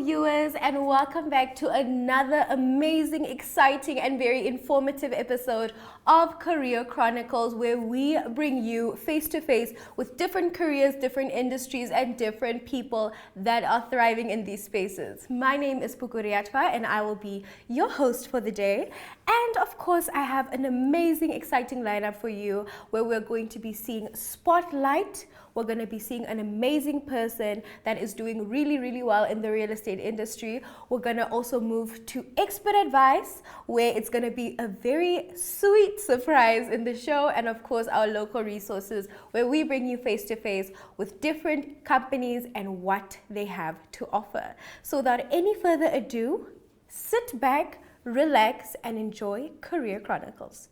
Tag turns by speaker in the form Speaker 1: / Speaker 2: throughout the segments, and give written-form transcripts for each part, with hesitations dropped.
Speaker 1: viewers, and welcome back to another amazing, exciting, and very informative episode of Career Chronicles, where we bring you face to face with different careers, different industries, and different people that are thriving in these spaces. My name is Pukuriatwa, and I will be your host for the day. And of course, I have an amazing, exciting lineup for you where we're going to be seeing Spotlight. We're going to be seeing an amazing person that is doing really, really well in the real estate industry. We're going to also move to Expert Advice, where it's going to be a very sweet surprise in the show. And of course, our local resources, where we bring you face to face with different companies and what they have to offer. So without any further ado, sit back, relax, and enjoy Career Chronicles.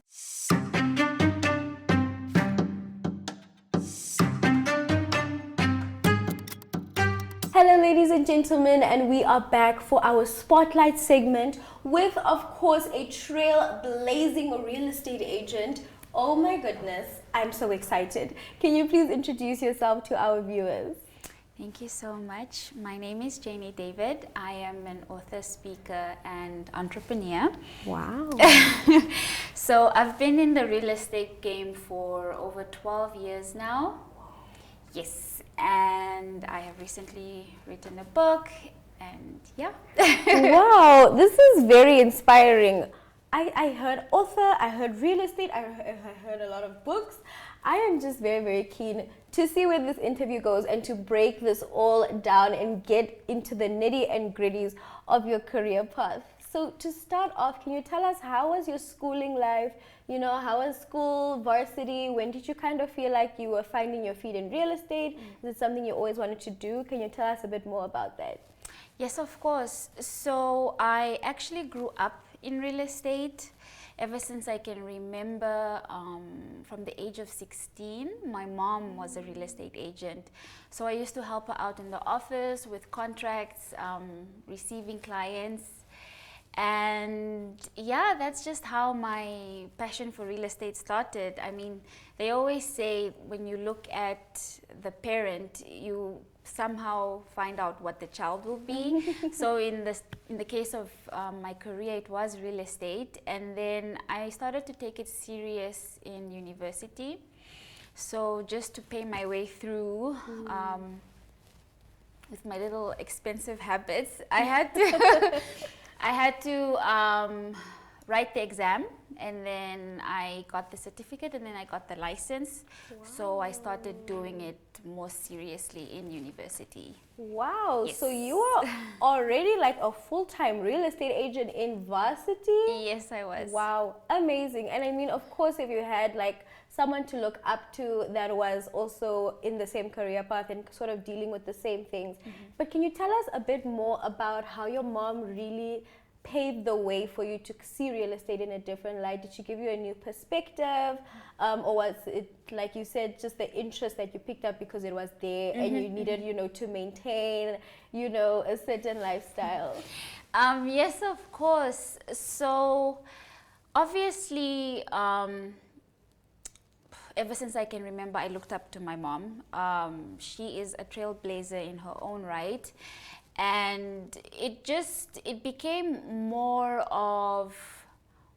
Speaker 1: Hello ladies and gentlemen, and we are back for our Spotlight segment with, of course, a trailblazing real estate agent. Oh my goodness, I'm so excited. Can you please introduce yourself to our viewers?
Speaker 2: Thank you so much. My name is Janie David. I am an author, speaker, and entrepreneur.
Speaker 1: Wow.
Speaker 2: So I've been in the real estate game for over 12 years now. Yes, and I have recently written a book, and yeah.
Speaker 1: Wow, this is very inspiring. I heard author, I heard real estate, I heard a lot of books. I am just very, very keen to see where this interview goes and to break this all down and get into the nitty and gritties of your career path. So to start off, can you tell us, how was your schooling life? You know, how was school, varsity? When did you kind of feel like you were finding your feet in real estate? Is it something you always wanted to do? Can you tell us a bit more about that?
Speaker 2: Yes, of course. So I actually grew up in real estate. Ever since I can remember, from the age of 16, my mom was a real estate agent. So I used to help her out in the office with contracts, receiving clients. And yeah, that's just how my passion for real estate started. I mean, they always say when you look at the parent, you somehow find out what the child will be. So in the case of my career, it was real estate, and then I started to take it serious in university. So just to pay my way through with my little expensive habits, I had to write the exam, and then I got the certificate, and then I got the license. Wow. So I started doing it more seriously in university.
Speaker 1: Wow,
Speaker 2: Yes.
Speaker 1: So you are already like a full-time real estate agent in varsity?
Speaker 2: Yes, I was.
Speaker 1: Wow, amazing. And I mean, of course, if you had like someone to look up to that was also in the same career path and sort of dealing with the same things. But can you tell us a bit more about how your mom really paved the way for you to see real estate in a different light? Did she give you a new perspective? Or was it, like you said, just the interest that you picked up because it was there and you needed, to maintain, a certain lifestyle?
Speaker 2: Yes, of course. So obviously, ever since I can remember, I looked up to my mom. She is a trailblazer in her own right. And it became more of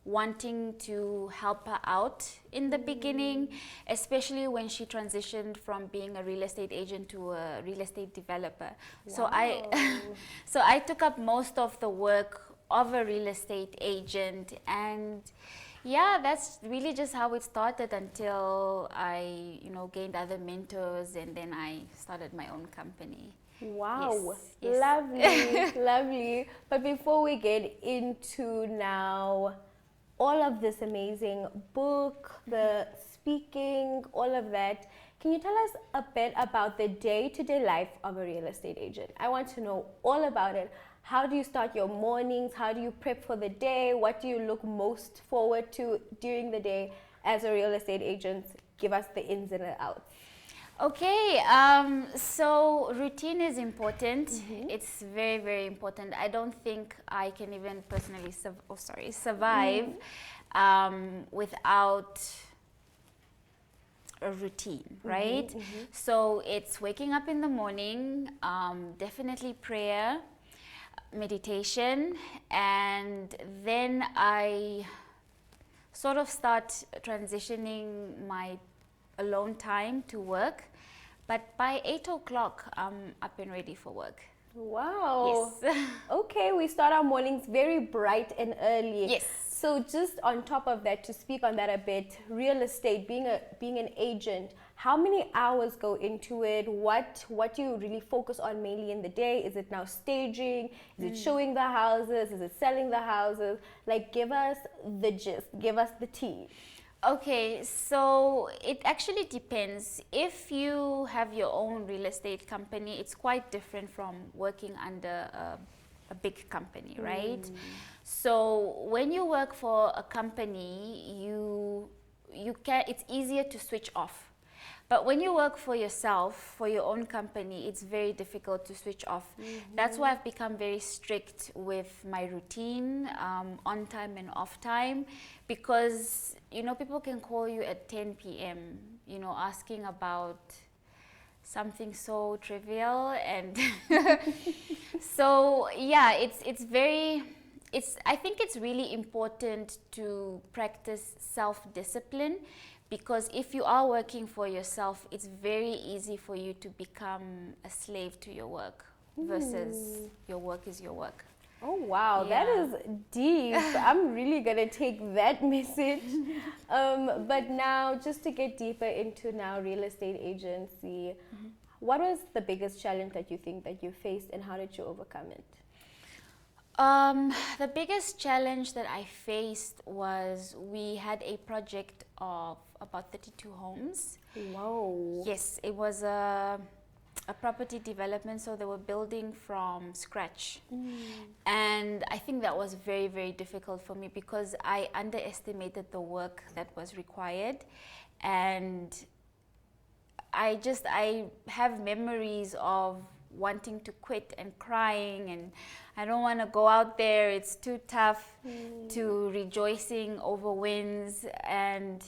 Speaker 2: wanting to help her out in the beginning, especially when she transitioned from being a real estate agent to a real estate developer.
Speaker 1: Wow.
Speaker 2: So I took up most of the work of a real estate agent, and yeah, that's really just how it started until I, gained other mentors, and then I started my own company.
Speaker 1: Wow,
Speaker 2: Yes.
Speaker 1: lovely, lovely. But before we get into now all of this amazing book, the speaking, all of that, can you tell us a bit about the day-to-day life of a real estate agent? I want to know all about it. How do you start your mornings? How do you prep for the day? What do you look most forward to during the day as a real estate agent? Give us the ins and the outs.
Speaker 2: Okay, so routine is important. It's very, very important. I don't think I can even personally survive without a routine, right? So it's waking up in the morning, definitely prayer. meditation, and then I sort of start transitioning my alone time to work. But by 8 o'clock, I'm up and ready for work.
Speaker 1: Wow.
Speaker 2: Yes.
Speaker 1: Okay, we start our mornings very bright and early.
Speaker 2: Yes.
Speaker 1: So just on top of that, to speak on that a bit, real estate, being an agent, how many hours go into it? What do you really focus on mainly in the day? Is it now staging? Is it showing the houses? Is it selling the houses? Like, give us the gist, give us the tea.
Speaker 2: Okay, so it actually depends. If you have your own real estate company, it's quite different from working under a big company, right? So when you work for a company, you can, it's easier to switch off. But when you work for yourself, for your own company, it's very difficult to switch off. That's why I've become very strict with my routine, on time and off time, because, you know, people can call you at 10 p.m., you know, asking about something so trivial. And so, yeah, I think it's really important to practice self-discipline, because if you are working for yourself, it's very easy for you to become a slave to your work versus your work is your work.
Speaker 1: Oh wow, that
Speaker 2: Yeah.
Speaker 1: is deep. I'm really gonna take that message. But now, just to get deeper into now real estate agency, what was the biggest challenge that you think that you faced, and how did you overcome it?
Speaker 2: The biggest challenge that I faced was we had a project of about 32 homes.
Speaker 1: Wow.
Speaker 2: Yes, it was a property development, so they were building from scratch. And I think that was very, very difficult for me because I underestimated the work that was required. And I have memories of wanting to quit and crying, and I don't want to go out there, it's too tough, to rejoicing over wins. And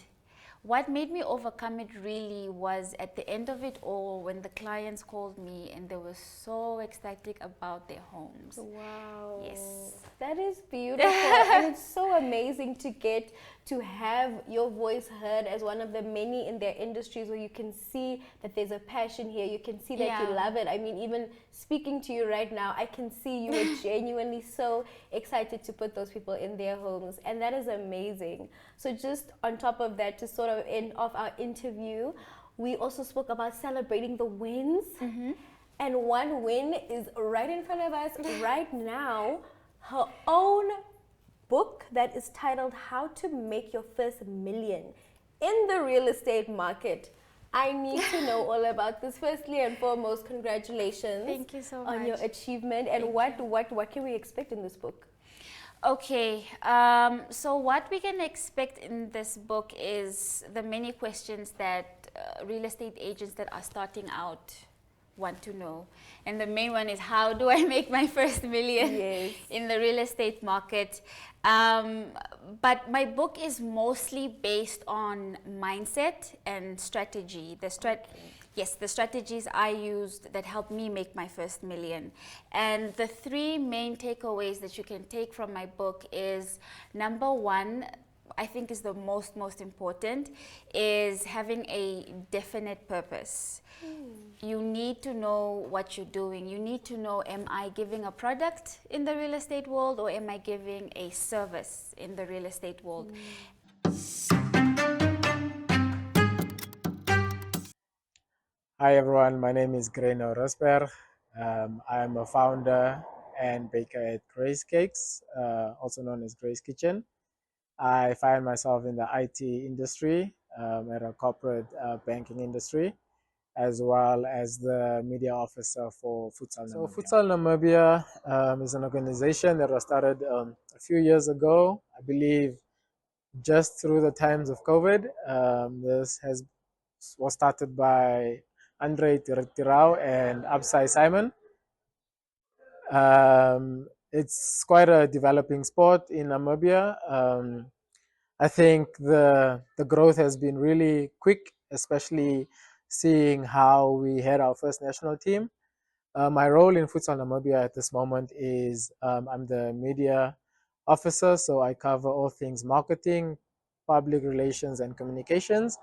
Speaker 2: what made me overcome it really was at the end of it all, when the clients called me and they were so ecstatic about their homes.
Speaker 1: Wow.
Speaker 2: Yes.
Speaker 1: That is beautiful. And it's so amazing to get to have your voice heard as one of the many in their industries, where you can see that there's a passion here. You can see that you
Speaker 2: Yeah.
Speaker 1: love it. I mean, even speaking to you right now, I can see you are genuinely so excited to put those people in their homes. And that is amazing. So just on top of that, to sort of end off our interview, we also spoke about celebrating the wins. And one win is right in front of us right now. Her own book that is titled How to Make Your First Million in the Real Estate Market. I need to know all about this. Firstly and foremost, congratulations.
Speaker 2: Thank you so
Speaker 1: on your
Speaker 2: much.
Speaker 1: achievement. And what can we expect in this book?
Speaker 2: Okay, so what we can expect in this book is the many questions that real estate agents that are starting out want to know. And the main one is, how do I make my first million
Speaker 1: Yes.
Speaker 2: in the real estate market? But my book is mostly based on mindset and strategy. Yes, the strategies I used that helped me make my first million. And the three main takeaways that you can take from my book is, number one, I think is the most important, is having a definite purpose. You need to know what you're doing. You need to know, am I giving a product in the real estate world, or am I giving a service in the real estate world?
Speaker 3: Hi everyone, my name is Graino Rosberg. I am a founder and baker at Grace Cakes, also known as Grace Kitchen. I find myself in the IT industry, at a corporate banking industry, as well as the media officer for Futsal Namibia. So Futsal Namibia is an organization that was started a few years ago, I believe just through the times of COVID. This was started by Andre Tirau and Absai Simon. It's quite a developing sport in Namibia. I think the growth has been really quick, especially seeing how we had our first national team. My role in Futsal Namibia at this moment is I'm the media officer, so I cover all things marketing, public relations, and communications.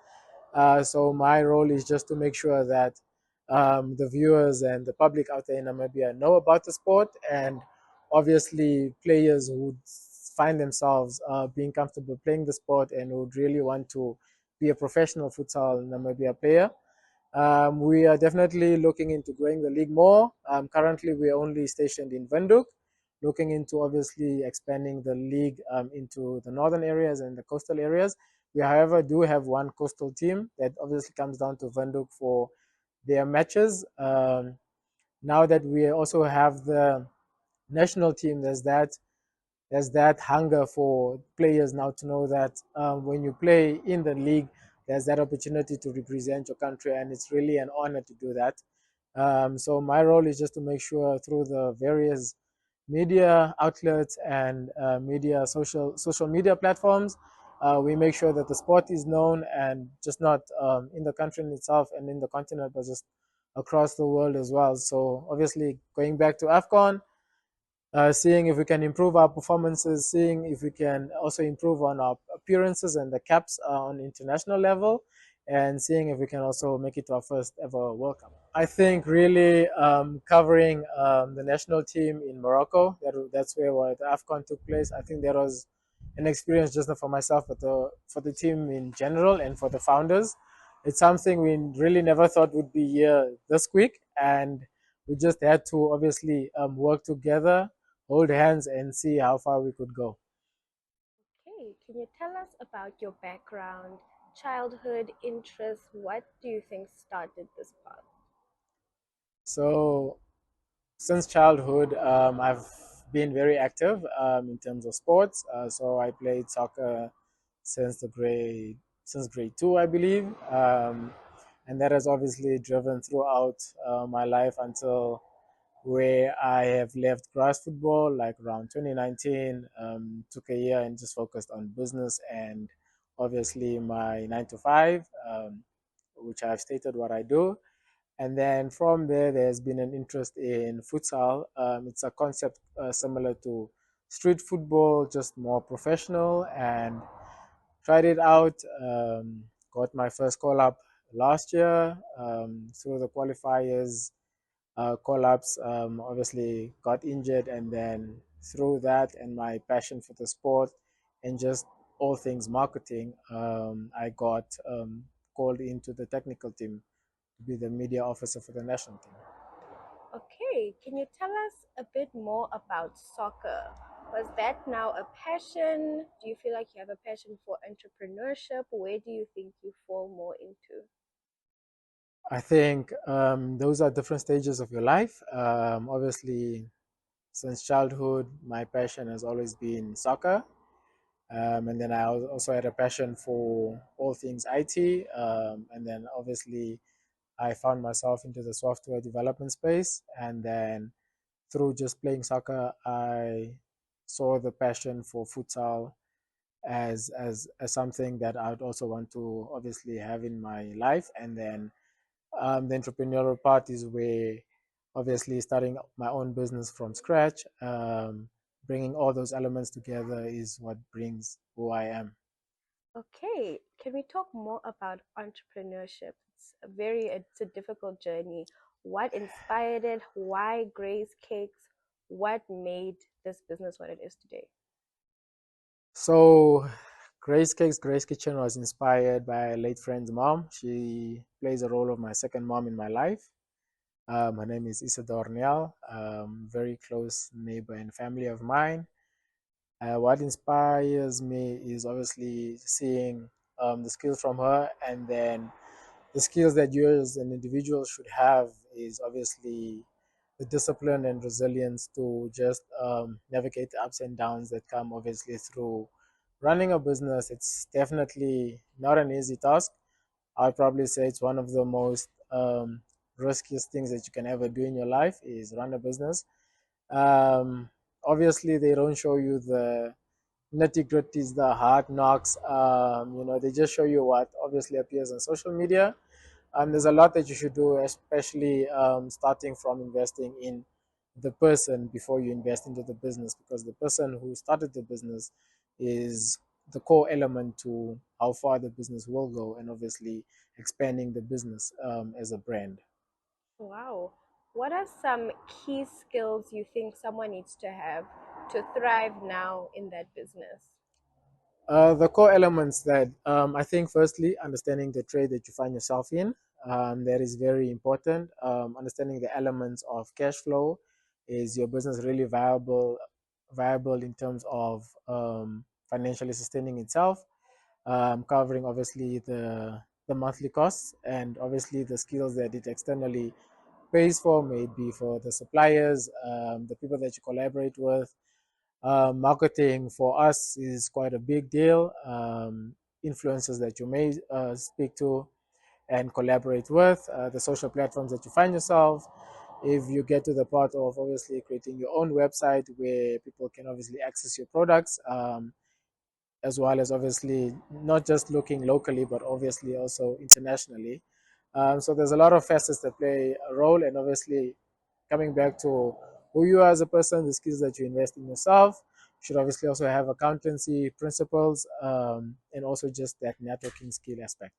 Speaker 3: So my role is just to make sure that the viewers and the public out there in Namibia know about the sport, and obviously players who find themselves being comfortable playing the sport and would really want to be a professional futsal Namibia player. We are definitely looking into growing the league more. Currently, we are only stationed in Windhoek, looking into obviously expanding the league into the northern areas and the coastal areas. We, however, do have one coastal team that obviously comes down to Windhoek for their matches. Now that we also have the national team, there's that hunger for players now to know that when you play in the league, there's that opportunity to represent your country, and it's really an honor to do that. So my role is just to make sure through the various media outlets and media social media platforms, we make sure that the sport is known, and just not in the country in itself and in the continent, but just across the world as well. So obviously, going back to AFCON, seeing if we can improve our performances, seeing if we can also improve on our appearances and the caps on international level, and seeing if we can also make it to our first ever World Cup. I think really covering the national team in Morocco, that's where the AFCON took place. I think that was an experience just not for myself, but for the team in general and for the founders. It's something we really never thought would be here this quick, and we just had to obviously work together, hold hands, and see how far we could go.
Speaker 1: Okay, can you tell us about your background, childhood interests? What do you think started this path?
Speaker 3: So since childhood, I've been very active in terms of sports. So I played soccer since grade two, I believe, and that has obviously driven throughout my life until where I have left grass football like around 2019. Took a year and just focused on business and obviously my 9 to 5, which I've stated what I do. And then from there, there's been an interest in futsal. It's a concept similar to street football, just more professional, and tried it out. Got my first call up last year through the qualifiers. Call ups, obviously got injured, and then through that and my passion for the sport and just all things marketing, I got called into the technical team to be the media officer for the national team.
Speaker 1: Okay, can you tell us a bit more about soccer? Was that now a passion? Do you feel like you have a passion for entrepreneurship? Where do you think you fall more into?
Speaker 3: I think those are different stages of your life. Obviously, since childhood, my passion has always been soccer. And then I also had a passion for all things IT. And then obviously, I found myself into the software development space. And then through just playing soccer, I saw the passion for futsal as something that I would also want to obviously have in my life. And then the entrepreneurial part is where obviously starting my own business from scratch, bringing all those elements together is what brings who I am.
Speaker 1: Okay, can we talk more about entrepreneurship? It's a difficult journey. What inspired it? Why Grace Cakes? What made this business what it is today?
Speaker 3: So, Grace Cakes, Grace Kitchen was inspired by a late friend's mom. She plays a role of my second mom in my life. Her name is Isadore Nial, very close neighbor and family of mine. What inspires me is obviously seeing the skills from her, and then the skills that you as an individual should have is obviously the discipline and resilience to just navigate the ups and downs that come obviously through running a business. It's definitely not an easy task. I'd probably say it's one of the most riskiest things that you can ever do in your life is run a business. um, Obviously they don't show you the nitty gritties, the hard knocks. They just show you what obviously appears on social media. there's a lot that you should do, especially starting from investing in the person before you invest into the business, because the person who started the business is the core element to how far the business will go, and obviously expanding the business as a brand.
Speaker 1: Wow. What are some key skills you think someone needs to have to thrive now in that business?
Speaker 3: The core elements that I think, firstly, understanding the trade that you find yourself in. That is very important. Understanding the elements of cash flow. Is your business really viable in terms of financially sustaining itself? Covering obviously the monthly costs, and obviously the skills that it externally pays for, maybe for the suppliers, the people that you collaborate with. Marketing for us is quite a big deal. Influencers that you may speak to and collaborate with, the social platforms that you find yourself. If you get to the part of obviously creating your own website where people can obviously access your products, as well as obviously not just looking locally, but obviously also internationally. So there's a lot of facets that play a role, and obviously coming back to who you are as a person, the skills that you invest in yourself. You should obviously also have accountancy principles, and also just that networking skill aspect.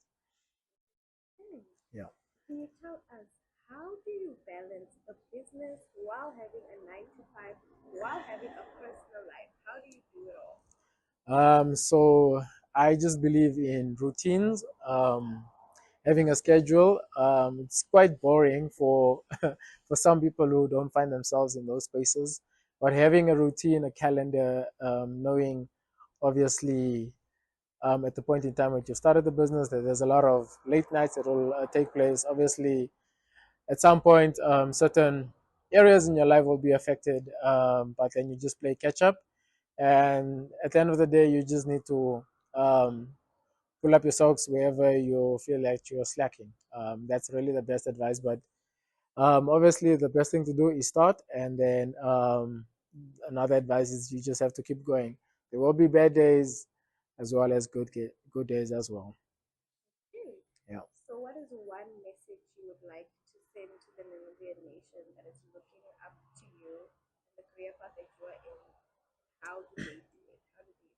Speaker 3: Yeah.
Speaker 1: Can you tell us, how do you balance a business while having a 9 to 5, while having a personal life? How do you do it all?
Speaker 3: So I just believe in routines. Having a schedule. It's quite boring for for some people who don't find themselves in those spaces. But having a routine, a calendar, knowing obviously at the point in time when you started the business that there's a lot of late nights that will take place. Obviously, at some point, certain areas in your life will be affected, but then you just play catch up. And at the end of the day, you just need to um, pull up your socks wherever you feel like you're slacking. That's really the best advice. But obviously, the best thing to do is start, and then another advice is you just have to keep going. There will be bad days as well as good days as well.
Speaker 1: Okay.
Speaker 3: Yeah.
Speaker 1: So, what is one message you would like to send to the Namibian nation that is looking up to you and the career path that you are in? How do they do it? How do they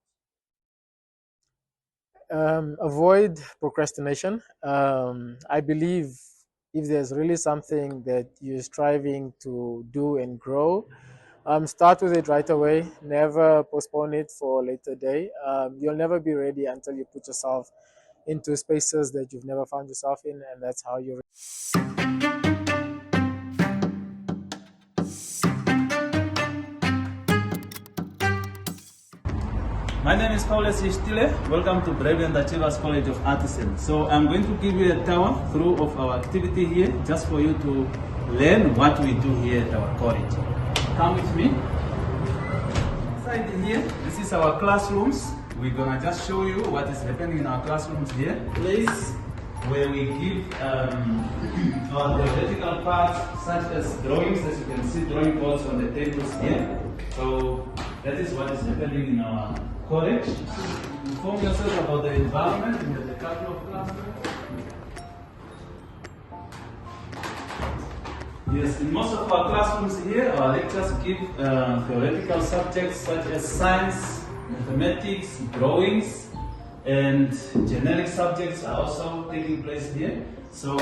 Speaker 3: Avoid procrastination. I believe if there's really something that you're striving to do and grow, start with it right away. Never postpone it for a later day. You'll never be ready until you put yourself into spaces that you've never found yourself in, and that's how you.
Speaker 4: My name is Paulus Ishtile. Welcome to Brilliant Achievers College of Artisans. So I'm going to give you a tour through of our activity here, just for you to learn what we do here at our college. Come with me. Inside here, this is our classrooms. We're gonna just show you what is happening in our classrooms here. Place where we give our theoretical parts, such as drawings, as you can see, drawing boards on the tables here. So that is what is happening in our college. Inform yourself about the environment. We have a couple of classrooms. Yes, in most of our classrooms here, our lectures give theoretical subjects such as science, mathematics, drawings, and generic subjects are also taking place here. So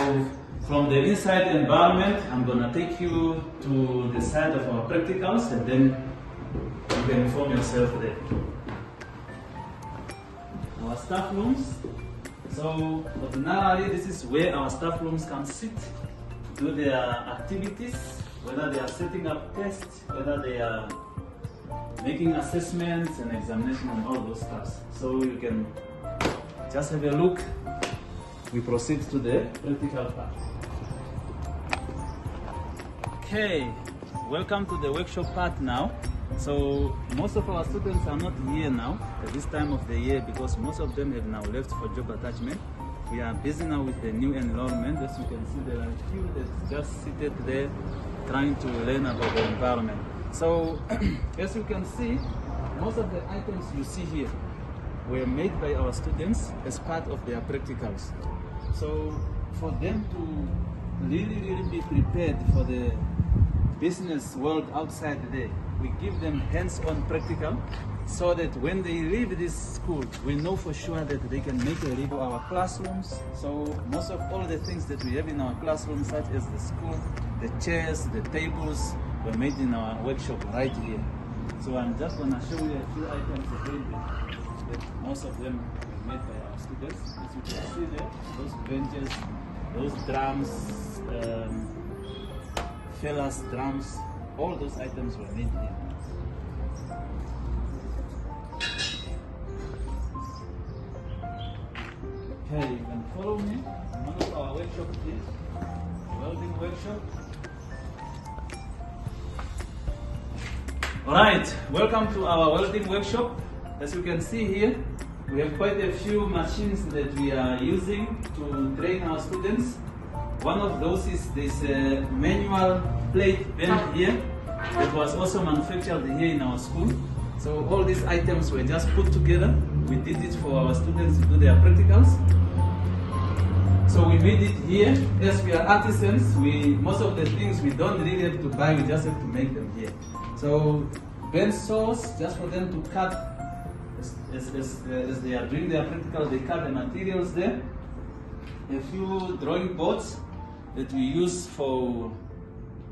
Speaker 4: from the inside environment, I'm going to take you to the side of our practicals, and then you can inform yourself there. Our staff rooms. So ordinarily, this is where our staff rooms can sit, do their activities, whether they are setting up tests, whether they are making assessments and examination and all those stuff. So you can just have a look. We proceed to the practical part. Okay, welcome to the workshop part now. So most of our students are not here now at this time of the year because most of them have now left for job attachment. We are busy now with the new enrollment. As you can see, there are a few that's just seated there trying to learn about the environment. So as you can see, most of the items you see here were made by our students as part of their practicals. So for them to really be prepared for the business world outside there, we give them hands-on practical, so that when they leave this school, we know for sure that they can make a leave our classrooms. So most of all the things that we have in our classrooms, such as the school, the chairs, the tables, were made in our workshop right here. So I'm just going to show you a few items that most of them were made by our students. As you can see there, those benches, those drums, fellas drums, all those items were made here. Okay, you can follow me. One of our workshop is welding workshop. Alright, welcome to our welding workshop. As you can see here, we have quite a few machines that we are using to train our students. One of those is this manual plate bend here that was also manufactured here in our school. So all these items were just put together. We did it for our students to do their practicals. So we made it here. As we are artisans, most of the things we don't really have to buy, we just have to make them here. So bend saws, just for them to cut as they are doing their practical, they cut the materials there. A few drawing boards that we use for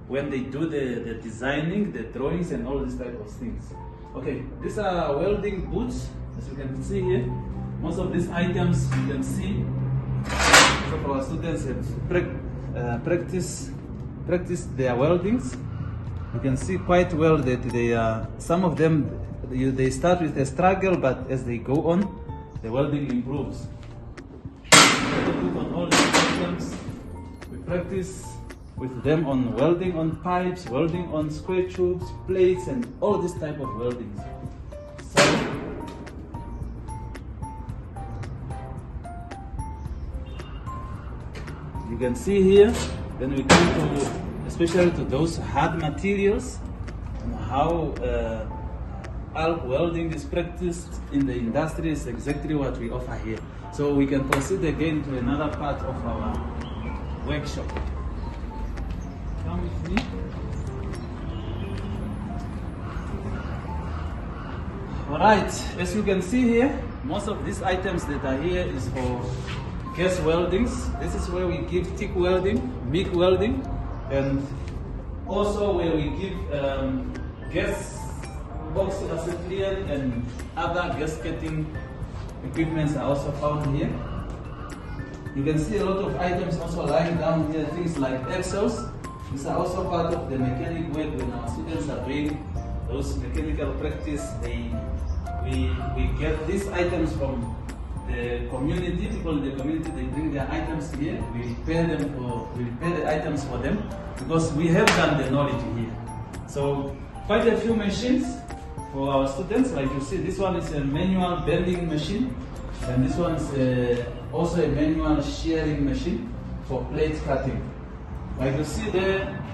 Speaker 4: when they do the designing, the drawings and all these type of things. Okay, these are welding boots, as you can see here. Most of these items you can see, most of our students have practiced their weldings. You can see quite well that they are, some of them, they start with a struggle, but as they go on, the welding improves. On all these items, we practice with them on welding on pipes, welding on square tubes, plates, and all this type of weldings. So, you can see here, then we come to, especially to those hard materials, and how arc welding is practiced in the industry is exactly what we offer here. So we can proceed again to another part of our workshop. Come with me. Alright, as you can see here, most of these items that are here is for gas weldings. This is where we give TIG welding, MIG welding, and also where we give gas box assembly and other gasketing equipments are also found here. You can see a lot of items also lying down here, things like axles. These are also part of the mechanic work when our students are doing those mechanical practice. We get these items from the community, people in the community, they bring their items here, we repair the items for them because we have done the knowledge here. So quite a few machines for our students. Like you see, this one is a manual bending machine, and this one is also a manual shearing machine for plate cutting. Like you see there,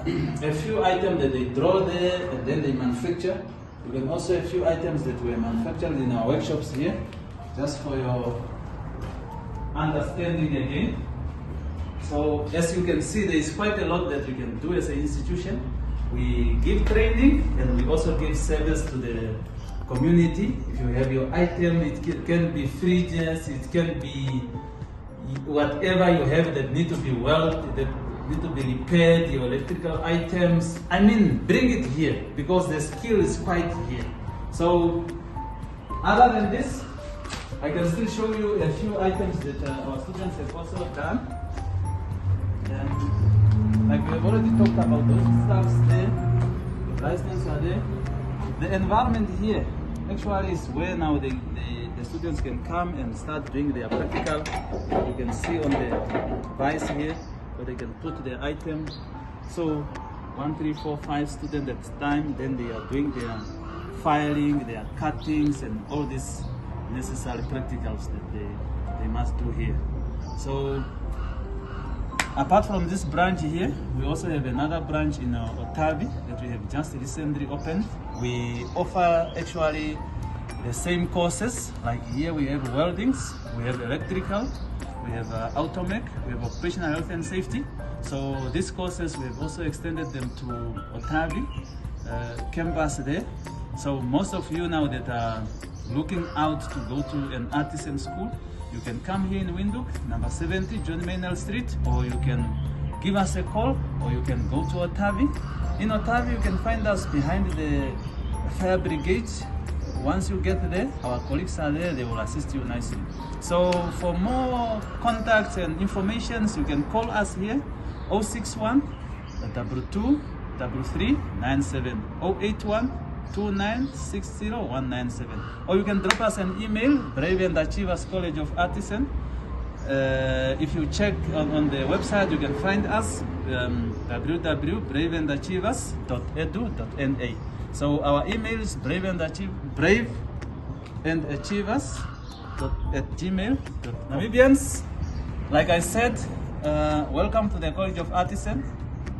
Speaker 4: a few items that they draw there and then they manufacture. You can also a few items that were manufactured in our workshops here, just for your understanding again. So as you can see, there is quite a lot that we can do as an institution. We give training and we also give service to the community. If you have your item, it can be fridges, it can be whatever you have that need to be welded, that need to be repaired, your electrical items. I mean, bring it here because the skill is quite here. So other than this, I can still show you a few items that our students have also done. And like we have already talked about those stuffs there, the licenses are there. The environment here actually is where now the students can come and start doing their practical. You can see on the device here where they can put their item. So 1, 3, 4, 5 students at a time, then they are doing their filing, their cuttings, and all these necessary practicals that they must do here. So apart from this branch here, we also have another branch in Otavi that we have just recently opened. We offer actually the same courses. Like here we have weldings, we have electrical, we have automech, we have occupational health and safety. So these courses, we have also extended them to Otavi campus there. So most of you now that are looking out to go to an artisan school, you can come here in Windhoek, number 70, John Maynell Street, or you can give us a call, or you can go to Otavi. In Otavi, you can find us behind the fire brigade. Once you get there, our colleagues are there, they will assist you nicely. So for more contacts and information, you can call us here, 061 22 33 97, 081 2960197, or you can drop us an email, Brave and Achievers College of Artisan. If you check on the website, you can find us, www.braveandachievers.edu.na. So our email is braveandachievers@gmail.com. Namibians, like I said, welcome to the College of Artisan.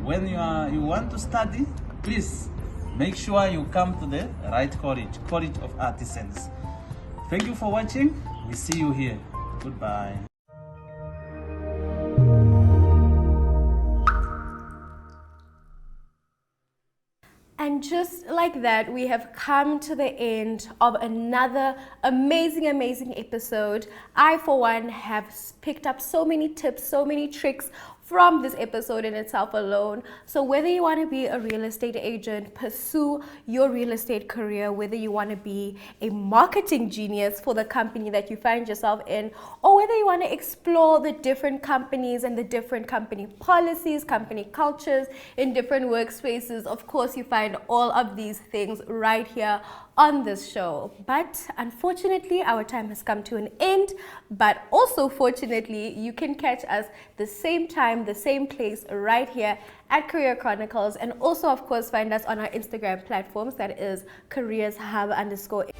Speaker 4: When you want to study, please make sure you come to the right college, College of Artisans. Thank you for watching. We see you here. Goodbye.
Speaker 1: And just like that, we have come to the end of another amazing episode. I, for one, have picked up so many tips, so many tricks from this episode in itself alone. So whether you want to be a real estate agent, pursue your real estate career, whether you want to be a marketing genius for the company that you find yourself in, or whether you want to explore the different companies and the different company policies, company cultures in different workspaces, of course you find all of these things right here on this show. But unfortunately, our time has come to an end. But also fortunately, you can catch us the same time, the same place, right here at Career Chronicles, and also of course find us on our Instagram platforms, that is careershub_.